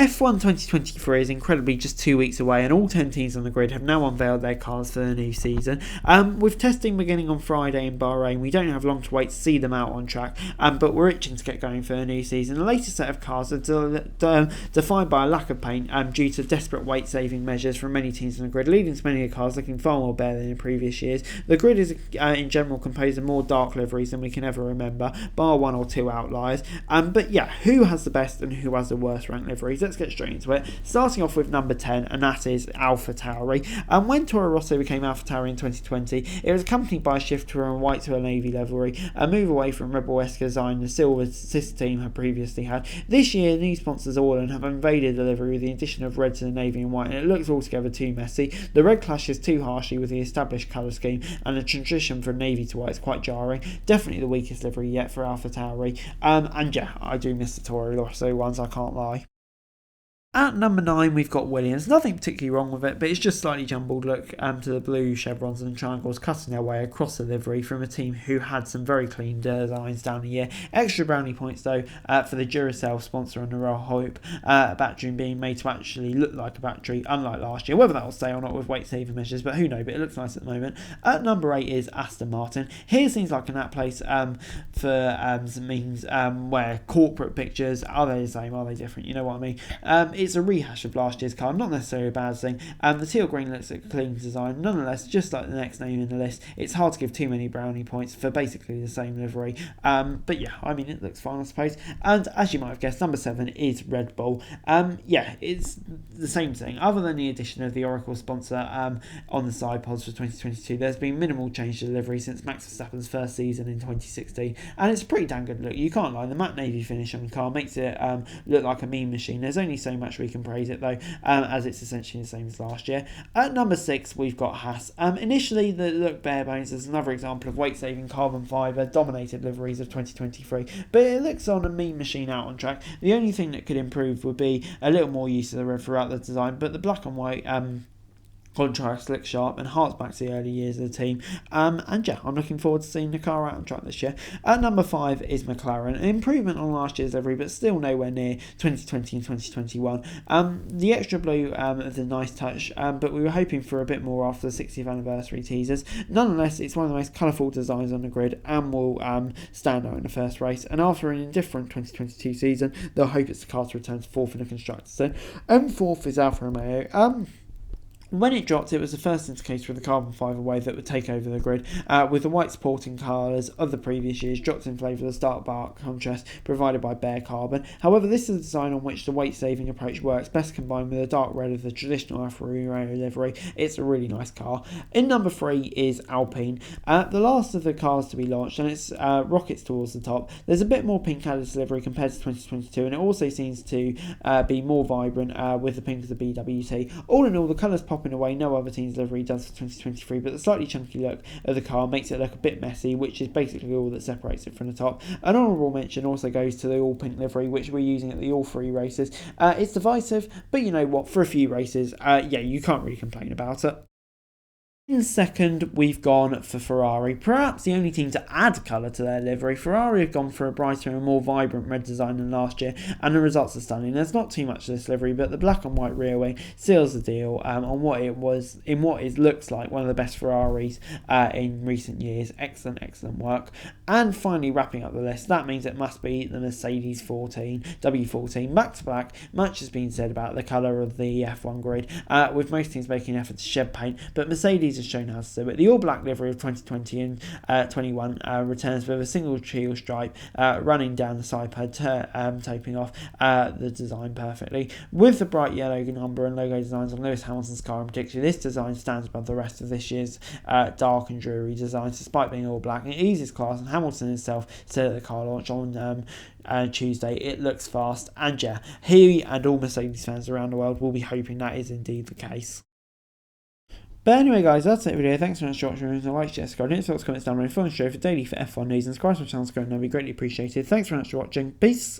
F1 2023 is incredibly just 2 weeks away, and all 10 teams on the grid have now unveiled their cars for the new season. With testing beginning on Friday in Bahrain, we don't have long to wait to see them out on track, but we're itching to get going for the new season. The latest set of cars are defined by a lack of paint due to desperate weight-saving measures from many teams on the grid, leading to many of the cars looking far more bare than in previous years. The grid is in general composed of more dark liveries than we can ever remember, bar 1 or 2 outliers. But yeah, who has the best and who has the worst ranked liveries? Let's get straight into it. Starting off with number 10, and that is ALFA TAURI. When Toro Rosso became ALFA TAURI in 2020, it was accompanied by a shift from a white to a navy livery, a move away from Rebel-esque design the silver sister team had previously had. This year, new sponsors Orlen have invaded the livery with the addition of red to the navy and white, and it looks altogether too messy. The red clashes too harshly with the established colour scheme, and the transition from navy to white is quite jarring. Definitely the weakest livery yet for ALFA TAURI. And yeah, I do miss the Toro Rosso ones, I can't lie. At number 9, we've got Williams. Nothing particularly wrong with it, but it's just slightly jumbled look to the blue chevrons and triangles cutting their way across the livery from a team who had some very clean designs down the year. Extra brownie points though for the Duracell sponsor on the Royal Hope battery being made to actually look like a battery, unlike last year. Whether that will stay or not with weight saving measures, but who knows, but it looks nice at the moment. At number 8 is Aston Martin. Here seems like an apt place for some memes where corporate pictures, are they the same, are they different, you know what I mean? It's a rehash of last year's car, not necessarily a bad thing. The teal green looks like a clean design. Nonetheless, just like the next name in the list, it's hard to give too many brownie points for basically the same livery. But yeah, I mean, it looks fine, I suppose. And as you might have guessed, number 7 is Red Bull. Yeah, it's the same thing. Other than the addition of the Oracle sponsor on the side pods for 2022, there's been minimal change to the livery since Max Verstappen's first season in 2016. And it's a pretty damn good look. You can't lie. The matte navy finish on the car makes it look like a meme machine. There's only so much we can praise it though, as it's essentially the same as last year. At number 6, we've got Haas. Initially, the look bare bones as another example of weight-saving carbon fibre dominated liveries of 2023, but it looks on a meme machine out on track. The only thing that could improve would be a little more use of the red throughout the design, but the black and white contrast looks sharp and harks back to the early years of the team. And yeah, I'm looking forward to seeing the car out on track this year. At number 5 is McLaren. An improvement on last year's livery, but still nowhere near 2020 and 2021. The extra blue is a nice touch, but we were hoping for a bit more after the 60th anniversary teasers. Nonetheless, it's one of the most colourful designs on the grid and will stand out in the first race. And after an indifferent 2022 season, they'll hope it's the car to return to 4th in the Constructors. So, fourth is Alfa Romeo. When it dropped, it was the first indicator of the carbon fibre wave that would take over the grid, with the white sporting colours of the previous years dropped in favour of the stark bark contrast provided by bare carbon. However, this is a design on which the weight-saving approach works best combined with the dark red of the traditional Alfa Romeo livery. It's a really nice car. In number 3 is Alpine, the last of the cars to be launched, and it's rockets towards the top. There's a bit more pink added to livery compared to 2022, and it also seems to be more vibrant with the pink of the BWT. All in all, the colours pop in a way no other team's livery does for 2023, but the slightly chunky look of the car makes it look a bit messy, which is basically all that separates it from the top. An honourable mention also goes to the all pink livery, which we're using at the all 3 races. It's divisive, but you know what, for a few races, yeah, you can't really complain about it. In second, we've gone for Ferrari. Perhaps the only team to add colour to their livery. Ferrari have gone for a brighter and more vibrant red design than last year, and the results are stunning. There's not too much to this livery, but the black and white rear wing seals the deal on what looks like one of the best Ferraris in recent years. Excellent work. And finally, wrapping up the list, that means it must be the Mercedes W14. Back to black, much has been said about the colour of the F1 grid, with most teams making an effort to shed paint, but Mercedes has shown how to do it. The all-black livery of 2020 and 21 returns with a single teal stripe running down the side pad, taping off the design perfectly. With the bright yellow number and logo designs on Lewis Hamilton's car in particular, this design stands above the rest of this year's dark and dreary designs, despite being all-black. It eases class, and Hamilton himself said at the car launch on Tuesday, it looks fast, and yeah, he and all Mercedes fans around the world will be hoping that is indeed the case. But anyway guys, that's it for the video. Thanks so much for watching. If you like, share, subscribe, don't forget to comment down below, follow the show for daily for F1 news, and subscribe to my channel, that'd be greatly appreciated. Thanks very much for watching. Peace.